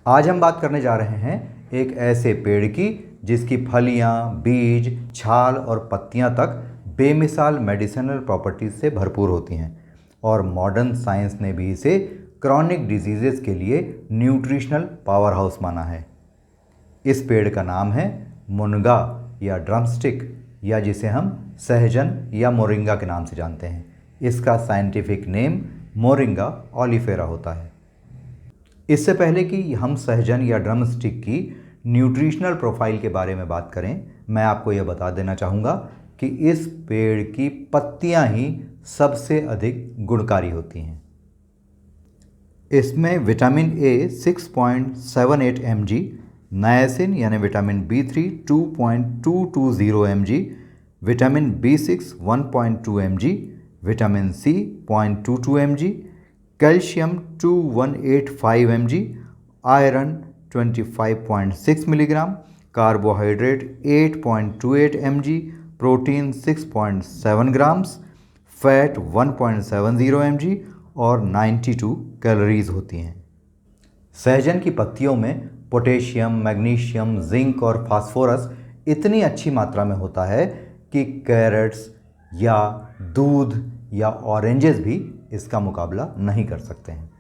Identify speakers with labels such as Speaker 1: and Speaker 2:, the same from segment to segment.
Speaker 1: आज हम बात करने जा रहे हैं एक ऐसे पेड़ की जिसकी फलियां, बीज, छाल और पत्तियां तक बेमिसाल मेडिसिनल प्रॉपर्टीज से भरपूर होती हैं और मॉडर्न साइंस ने भी इसे क्रॉनिक डिजीजेस के लिए न्यूट्रिशनल पावर हाउस माना है। इस पेड़ का नाम है मुनगा या ड्रमस्टिक, या जिसे हम सहजन या मोरिंगा के नाम से जानते हैं। इसका साइंटिफिक नेम मोरिंगा ओलिफेरा होता है। इससे पहले कि हम सहजन या ड्रमस्टिक की न्यूट्रिशनल प्रोफाइल के बारे में बात करें, मैं आपको यह बता देना चाहूँगा कि इस पेड़ की पत्तियां ही सबसे अधिक गुणकारी होती हैं। इसमें विटामिन ए 6.78 mg, नायासिन यानी vitamin B3 2.220 mg, vitamin B6 1.2 mg, vitamin C 0.22 mg, calcium 2185 mg, iron 25.6 milligram, carbohydrate 8.28 mg, protein 6.7 grams, fat 1.70 mg और 92 कैलोरीज होती हैं। सहजन की पत्तियों में पोटेशियम, मैग्नीशियम, जिंक और फास्फोरस इतनी अच्छी मात्रा में होता है कि कैरेट्स या दूध या ऑरेंजेस भी इसका मुकाबला नहीं कर सकते हैं।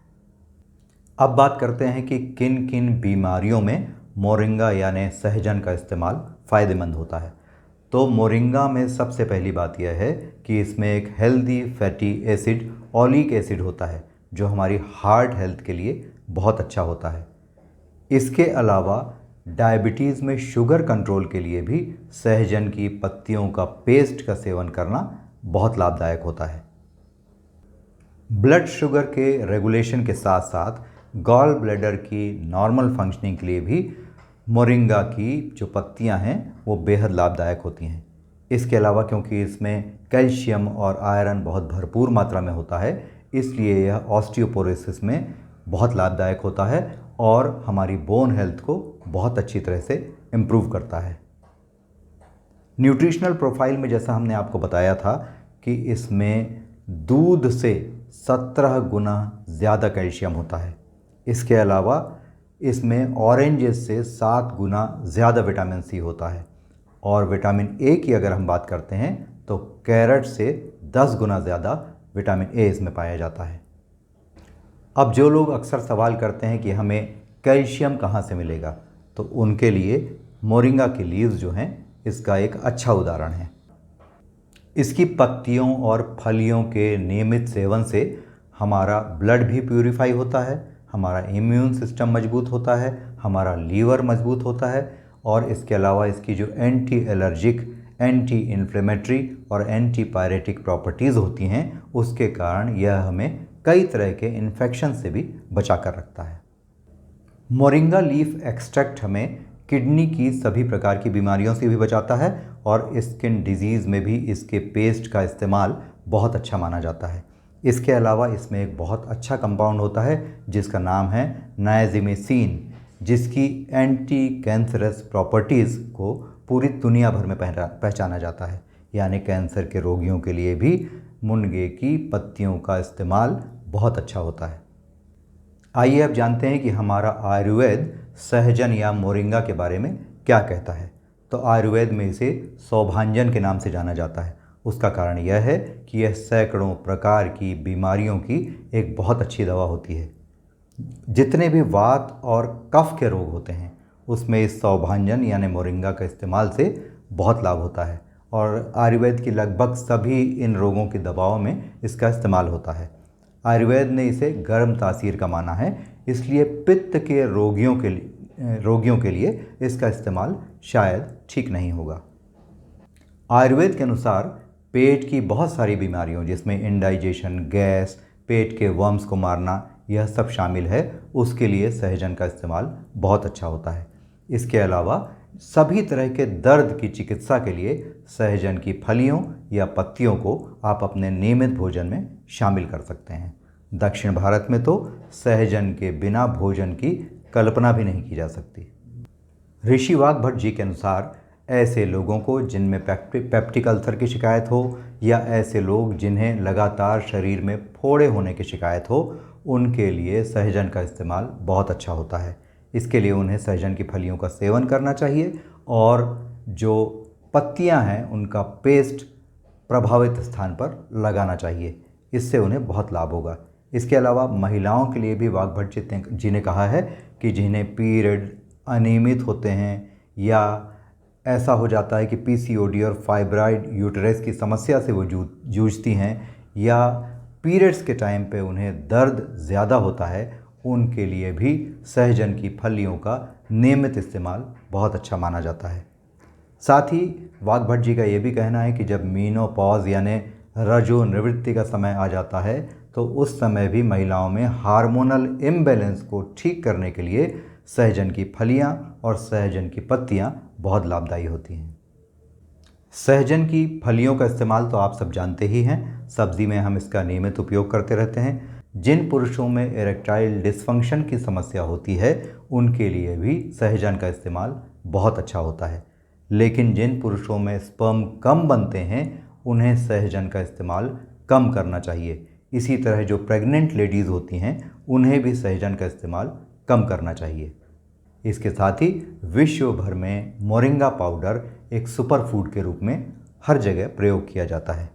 Speaker 1: अब बात करते हैं कि किन किन बीमारियों में मोरिंगा यानी सहजन का इस्तेमाल फ़ायदेमंद होता है। तो मोरिंगा में सबसे पहली बात यह है कि इसमें एक healthy fatty acid oleic acid होता है जो हमारी हार्ट हेल्थ के लिए बहुत अच्छा होता है। इसके अलावा डायबिटीज़ में शुगर कंट्रोल के लिए भी सहजन की पत्तियों का पेस्ट का सेवन करना बहुत लाभदायक होता है। ब्लड शुगर के रेगुलेशन के साथ साथ गॉल ब्लैडर की नॉर्मल फंक्शनिंग के लिए भी मोरिंगा की जो पत्तियां हैं वो बेहद लाभदायक होती हैं। इसके अलावा क्योंकि इसमें कैल्शियम और आयरन बहुत भरपूर मात्रा में होता है, इसलिए यह ऑस्टियोपोरोसिस में बहुत लाभदायक होता है और हमारी बोन हेल्थ को बहुत अच्छी तरह से इम्प्रूव करता है। न्यूट्रिशनल प्रोफाइल में जैसा हमने आपको बताया था कि इसमें दूध से 17 गुना ज़्यादा कैल्शियम होता है। इसके अलावा इसमें ऑरेंजेस से 7 गुना ज़्यादा विटामिन सी होता है और विटामिन ए की अगर हम बात करते हैं तो कैरेट से 10 गुना ज़्यादा विटामिन ए इसमें पाया जाता है। अब जो लोग अक्सर सवाल करते हैं कि हमें कैल्शियम कहाँ से मिलेगा, तो उनके लिए मोरिंगा की लीव्स जो हैं इसका एक अच्छा उदाहरण है। इसकी पत्तियों और फलियों के नियमित सेवन से हमारा ब्लड भी प्यूरिफाई होता है, हमारा इम्यून सिस्टम मजबूत होता है, हमारा लीवर मजबूत होता है और इसके अलावा इसकी जो एंटी एलर्जिक, एंटी इन्फ्लेमेटरी और एंटी पायरेटिक प्रॉपर्टीज़ होती हैं उसके कारण यह हमें कई तरह के इन्फेक्शन से भी बचा कर रखता है। मोरिंगा लीफ एक्सट्रैक्ट हमें किडनी की सभी प्रकार की बीमारियों से भी बचाता है और स्किन डिजीज़ में भी इसके पेस्ट का इस्तेमाल बहुत अच्छा माना जाता है। इसके अलावा इसमें एक बहुत अच्छा कंपाउंड होता है जिसका नाम है नाइजिमेसिन, जिसकी एंटी कैंसरस प्रॉपर्टीज़ को पूरी दुनिया भर में पहचाना जाता है। यानी कैंसर के रोगियों के लिए भी मुनगे की पत्तियों का इस्तेमाल बहुत अच्छा होता है। आइए अब जानते हैं कि हमारा आयुर्वेद सहजन या मोरिंगा के बारे में क्या कहता है। तो आयुर्वेद में इसे सौभांजन के नाम से जाना जाता है। उसका कारण यह है कि यह सैकड़ों प्रकार की बीमारियों की एक बहुत अच्छी दवा होती है। जितने भी वात और कफ के रोग होते हैं उसमें इस सौभांजन यानी मोरिंगा का इस्तेमाल से बहुत लाभ होता है और आयुर्वेद की लगभग सभी इन रोगों की दवाओं में इसका इस्तेमाल होता है। आयुर्वेद ने इसे गर्म तासीर का माना है, इसलिए पित्त के रोगियों के लिए इसका इस्तेमाल शायद ठीक नहीं होगा। आयुर्वेद के अनुसार पेट की बहुत सारी बीमारियों जिसमें इंडाइजेशन, गैस, पेट के वर्म्स को मारना यह सब शामिल है, उसके लिए सहजन का इस्तेमाल बहुत अच्छा होता है। इसके अलावा सभी तरह के दर्द की चिकित्सा के लिए सहजन की फलियों या पत्तियों को आप अपने नियमित भोजन में शामिल कर सकते हैं। दक्षिण भारत में तो सहजन के बिना भोजन की कल्पना भी नहीं की जा सकती। ऋषि वाग्भट जी के अनुसार ऐसे लोगों को जिनमें पेप्टिक अल्सर की शिकायत हो या ऐसे लोग जिन्हें लगातार शरीर में फोड़े होने की शिकायत हो, उनके लिए सहजन का इस्तेमाल बहुत अच्छा होता है। इसके लिए उन्हें सहजन की फलियों का सेवन करना चाहिए और जो पत्तियां हैं उनका पेस्ट प्रभावित स्थान पर लगाना चाहिए। इससे उन्हें बहुत लाभ होगा। इसके अलावा महिलाओं के लिए भी वाघभट जी ने कहा है कि जिन्हें पीरियड अनियमित होते हैं या ऐसा हो जाता है कि पीसीओडी और फाइब्राइड यूटेरस की समस्या से वो जूझती हैं या पीरियड्स के टाइम पे उन्हें दर्द ज़्यादा होता है, उनके लिए भी सहजन की फलियों का नियमित इस्तेमाल बहुत अच्छा माना जाता है। साथ ही वाघभट जी का ये भी कहना है कि जब मीनोपॉज यानी रजो निवृत्ति का समय आ जाता है तो उस समय भी महिलाओं में हार्मोनल इम्बैलेंस को ठीक करने के लिए सहजन की फलियां और सहजन की पत्तियां बहुत लाभदायी होती हैं। सहजन की फलियों का इस्तेमाल तो आप सब जानते ही हैं, सब्जी में हम इसका नियमित उपयोग करते रहते हैं। जिन पुरुषों में इरेक्टाइल डिसफंक्शन की समस्या होती है उनके लिए भी सहजन का इस्तेमाल बहुत अच्छा होता है, लेकिन जिन पुरुषों में स्पर्म कम बनते हैं उन्हें सहजन का इस्तेमाल कम करना चाहिए। इसी तरह जो प्रेग्नेंट लेडीज़ होती हैं उन्हें भी सहजन का इस्तेमाल कम करना चाहिए। इसके साथ ही विश्व भर में मोरिंगा पाउडर एक सुपर फूड के रूप में हर जगह प्रयोग किया जाता है।